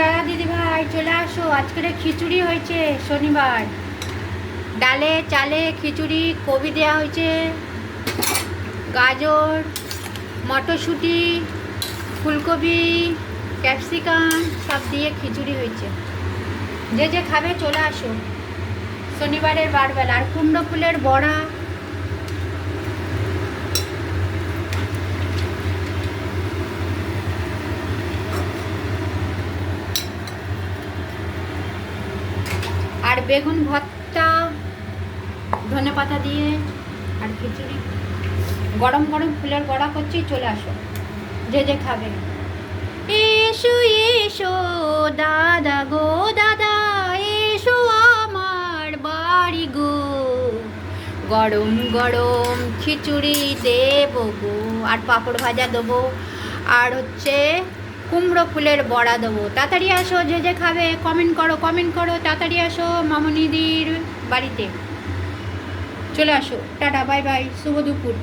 দাদা দিদি ভাই চলে আসো, আজকের খিচুড়ি হয়েছে শনিবার। ডালে চালে খিচুড়ি, কবি দেওয়া হয়েছে, গাজর, মটরশুঁটি, ফুলকপি, ক্যাপসিকাম সব দিয়ে খিচুড়ি হয়েছে। যে যে খাবে চলে আসো শনিবারের বারবেলা। আর কুমড়ো ফুলের বড়া, আর বেগুন ভর্তা ধনেপাতা দিয়ে, আর খিচুড়ি। গরম গরম ফুলের বড়া করছি, চলে আসো যে যে খাবে। এসো এসো দাদা গো দাদা, এসো আমার বাড়ি গো, গরম গরম খিচুড়ি দেবো গো, আর পাঁপড় ভাজা দেবো, আর হচ্ছে কুমড়ো ফুলের বড়া দেবো। তাড়াতাড়ি আসো যে যে খাবে, কমেন্ট করো তাড়াতাড়ি আসো মামনিদির বাড়িতে। চলে আসো, টাটা বাই বাই, শুভ দুপুর।